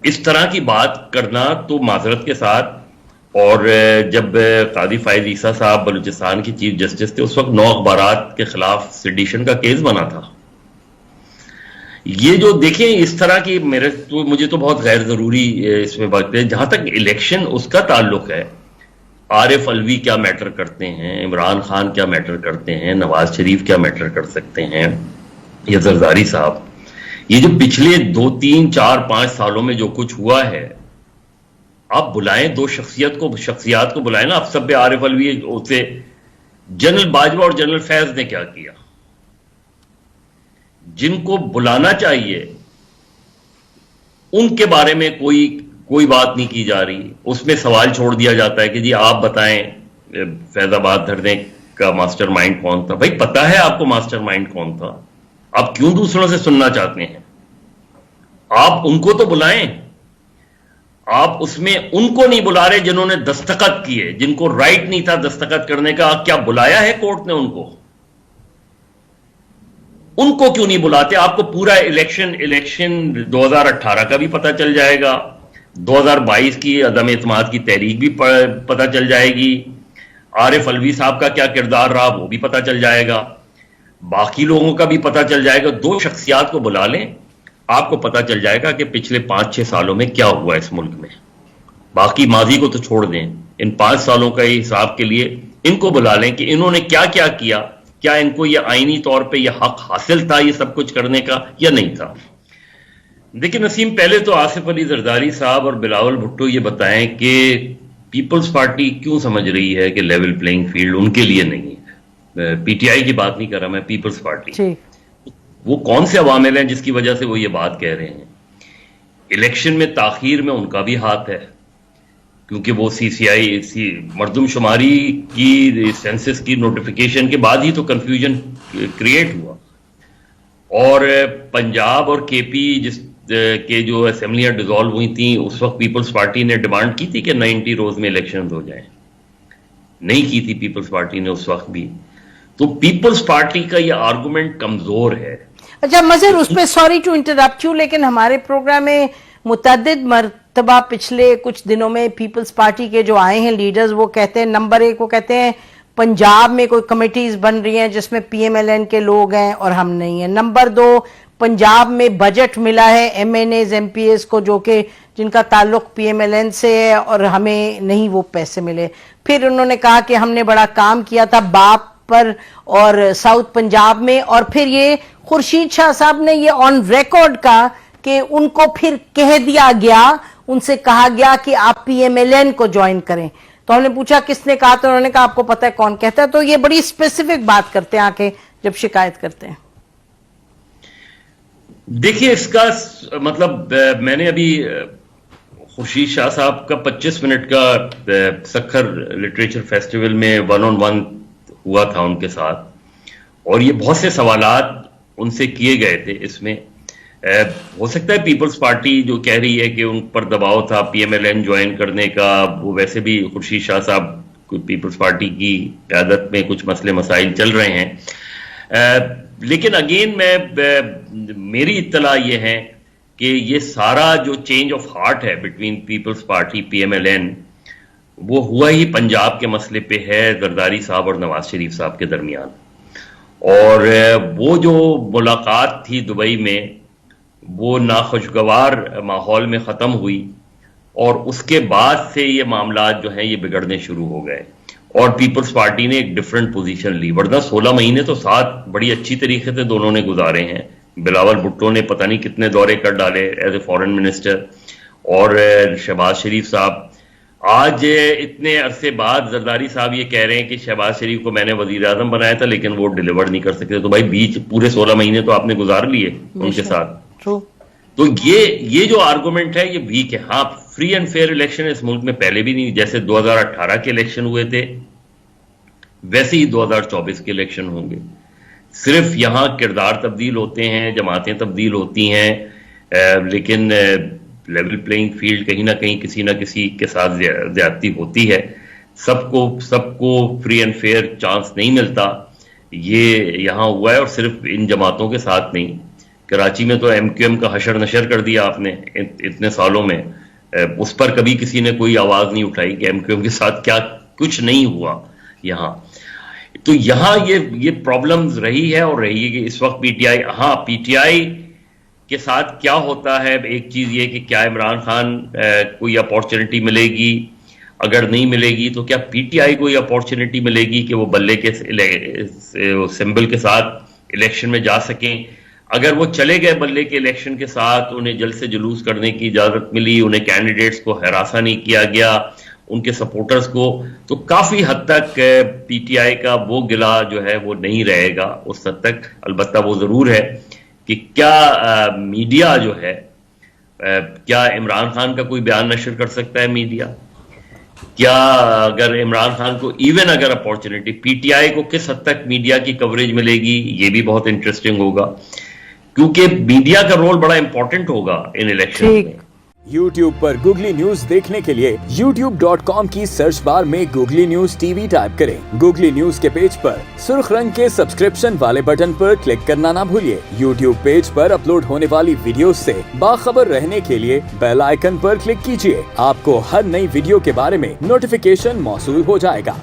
اس طرح کی بات کرنا تو معذرت کے ساتھ، اور جب قاضی فائز عیسیٰ صاحب بلوچستان کی چیف جسٹس تھے اس وقت 9 اخبارات کے خلاف سیڈیشن کا کیس بنا تھا. یہ جو دیکھیں اس طرح کی مجھے تو بہت غیر ضروری اس میں بات ہے. جہاں تک الیکشن اس کا تعلق ہے، عارف علوی کیا میٹر کرتے ہیں، عمران خان کیا میٹر کرتے ہیں، نواز شریف کیا میٹر کر سکتے ہیں، یا زرداری صاحب. یہ جو پچھلے 2 3 4 5 سالوں میں جو کچھ ہوا ہے، آپ بلائیں 2 شخصیات کو بلائیں نا. آپ سب عارف علوی اسے جنرل باجوہ اور جنرل فیض نے کیا کیا؟ جن کو بلانا چاہیے ان کے بارے میں کوئی بات نہیں کی جا رہی. اس میں سوال چھوڑ دیا جاتا ہے کہ جی آپ بتائیں فیض آباد دھرنے کا ماسٹر مائنڈ کون تھا. بھائی پتا ہے آپ کو ماسٹر مائنڈ کون تھا، آپ کیوں دوسروں سے سننا چاہتے ہیں؟ آپ ان کو تو بلائیں. آپ اس میں ان کو نہیں بلا رہے جنہوں نے دستخط کیے، جن کو رائٹ نہیں تھا دستخط کرنے کا. کیا بلایا ہے کورٹ نے ان کو کیوں نہیں بلاتے؟ آپ کو پورا الیکشن 2018 کا بھی پتہ چل جائے گا، 2022 کی عدم اعتماد کی تحریک بھی پتہ چل جائے گی، عارف علوی صاحب کا کیا کردار رہا وہ بھی پتہ چل جائے گا، باقی لوگوں کا بھی پتہ چل جائے گا. 2 شخصیات کو بلا لیں، آپ کو پتہ چل جائے گا کہ پچھلے 5-6 سالوں میں کیا ہوا اس ملک میں. باقی ماضی کو تو چھوڑ دیں، ان 5 سالوں کا حساب کے لیے ان کو بلا لیں کہ انہوں نے کیا کیا کیا. کیا ان کو یہ آئینی طور پہ یہ حق حاصل تھا یہ سب کچھ کرنے کا یا نہیں تھا؟ دیکھیں نسیم، پہلے تو آصف علی زرداری صاحب اور بلاول بھٹو یہ بتائیں کہ پیپلز پارٹی کیوں سمجھ رہی ہے کہ لیول پلینگ فیلڈ ان کے لیے نہیں ہے. پی ٹی آئی کی بات نہیں کر رہا میں، پیپلز پارٹی. وہ کون سے عوامل ہیں جس کی وجہ سے وہ یہ بات کہہ رہے ہیں؟ الیکشن میں تاخیر میں ان کا بھی ہاتھ ہے، کیونکہ وہ CCI مردم شماری کی سینسس کی نوٹیفیکیشن کے بعد ہی تو کنفیوژن کریٹ ہوا. اور پنجاب اور KP جس کے جو اسمبلیاں ڈیزالو ہوئی تھیں اس وقت پیپلز پارٹی نے ڈیمانڈ کی تھی کہ 90 روز میں الیکشن ہو جائیں. نہیں کی تھی پیپلز پارٹی نے اس وقت بھی. تو پیپلز پارٹی کا یہ آرگومنٹ کمزور ہے. اچھا مظہر، اس پہ سوری ٹو انٹرپٹ یو، لیکن ہمارے پروگرام میں متعدد مرتبہ پچھلے کچھ دنوں میں پیپلز پارٹی کے جو آئے ہیں لیڈرز، وہ کہتے ہیں نمبر 1 وہ کہتے ہیں پنجاب میں کوئی کمیٹیز بن رہی ہیں جس میں PMLN کے لوگ ہیں اور ہم نہیں ہیں. نمبر 2 پنجاب میں بجٹ ملا ہے MNAs MPAs کو جو کہ جن کا تعلق PMLN سے ہے اور ہمیں نہیں وہ پیسے ملے. پھر انہوں نے کہا کہ ہم نے بڑا کام کیا تھا باپ پر اور ساؤتھ پنجاب میں، اور پھر یہ خورشید شاہ صاحب نے یہ آن ریکارڈ کہا کہ ان کو پھر کہہ دیا گیا، ان سے کہا گیا کہ آپ PMLN کو جوائن کریں. تو ہم نے پوچھا کس نے کہا، تو انہوں نے کہا آپ کو پتہ ہے کون کہتا ہے. تو یہ بڑی اسپیسیفک بات کرتے ہیں آکے جب شکایت کرتے ہیں. دیکھیے اس کا مطلب میں نے ابھی خورشید شاہ صاحب کا 25 منٹ کا سکھر لٹریچر فیسٹیول میں 1-on-1 ہوا تھا ان کے ساتھ، اور یہ بہت سے سوالات ان سے کیے گئے تھے. اس میں ہو سکتا ہے پیپلز پارٹی جو کہہ رہی ہے کہ ان پر دباؤ تھا PMLN جوائن کرنے کا، وہ ویسے بھی خورشید شاہ صاحب پیپلز پارٹی کی قیادت میں کچھ مسئلے مسائل چل رہے ہیں. لیکن اگین میری اطلاع یہ ہے کہ یہ سارا جو چینج آف ہارٹ ہے بٹوین پیپلز پارٹی PMLN وہ ہوا ہی پنجاب کے مسئلے پہ ہے، زرداری صاحب اور نواز شریف صاحب کے درمیان. اور وہ جو ملاقات تھی دبئی میں وہ ناخوشگوار ماحول میں ختم ہوئی، اور اس کے بعد سے یہ معاملات جو ہیں یہ بگڑنے شروع ہو گئے، اور پیپلز پارٹی نے ایک ڈیفرنٹ پوزیشن لی. ورنہ 16 مہینے تو ساتھ بڑی اچھی طریقے سے دونوں نے گزارے ہیں. بلاول بھٹو نے پتہ نہیں کتنے دورے کر ڈالے ایز اے فارن منسٹر، اور شہباز شریف صاحب آج اتنے عرصے بعد زرداری صاحب یہ کہہ رہے ہیں کہ شہباز شریف کو میں نے وزیر اعظم بنایا تھا لیکن وہ ڈیلیور نہیں کر سکتے. تو بھائی بیچ پورے 16 مہینے تو آپ نے گزار لیے ان کے ساتھ. تو یہ جو آرگومنٹ ہے یہ ویک ہے. ہاں فری اینڈ فیئر الیکشن اس ملک میں پہلے بھی نہیں، جیسے 2018 کے الیکشن ہوئے تھے ویسے ہی 2024 کے الیکشن ہوں گے. صرف یہاں کردار تبدیل ہوتے ہیں، جماعتیں تبدیل ہوتی ہیں، لیکن لیول پلینگ فیلڈ کہیں نہ کہیں کسی نہ کسی کے ساتھ زیادتی ہوتی ہے. سب کو فری اینڈ فیئر چانس نہیں ملتا. یہ یہاں ہوا ہے، اور صرف ان جماعتوں کے ساتھ نہیں، کراچی میں تو MQM کا حشر نشر کر دیا آپ نے اتنے سالوں میں، اس پر کبھی کسی نے کوئی آواز نہیں اٹھائی کہ MQM کے ساتھ کیا کچھ نہیں ہوا یہاں. تو یہاں یہ پرابلمز رہی ہے اور رہی ہے کہ اس وقت پی ٹی آئی کے ساتھ کیا ہوتا ہے. ایک چیز یہ کہ کیا عمران خان کوئی اپارچونٹی ملے گی، اگر نہیں ملے گی تو کیا پی ٹی آئی کو یہ اپارچونٹی ملے گی کہ وہ بلے کے سمبل کے ساتھ الیکشن میں جا سکیں. اگر وہ چلے گئے بلے کے الیکشن کے ساتھ، انہیں جلد سے جلوس کرنے کی اجازت ملی، انہیں کینڈیڈیٹس کو ہراساں نہیں کیا گیا، ان کے سپورٹرز کو، تو کافی حد تک پی ٹی آئی کا وہ گلہ جو ہے وہ نہیں رہے گا اس حد تک. البتہ وہ ضرور ہے کہ کیا میڈیا جو ہے، کیا عمران خان کا کوئی بیان نشر کر سکتا ہے میڈیا؟ کیا اگر عمران خان کو ایون اگر اپارچونٹی، پی ٹی آئی کو کس حد تک میڈیا کی کوریج ملے گی؟ یہ بھی بہت انٹرسٹنگ ہوگا، کیونکہ میڈیا کا رول بڑا امپورٹنٹ ہوگا ان الیکشن میں. YouTube پر گوگلی نیوز دیکھنے کے لیے youtube.com کی سرچ بار میں googly news T V type کریں. گوگلی نیوز کے پیج پر سرخ رنگ کے سبسکرپشن والے بٹن پر کلک کرنا نہ بھولیے. YouTube پیج پر اپلوڈ ہونے والی ویڈیوز سے باخبر رہنے کے لیے بیل آئیکن پر کلک کیجیے. آپ کو ہر نئی ویڈیو کے بارے میں نوٹیفیکیشن موصول ہو جائے گا.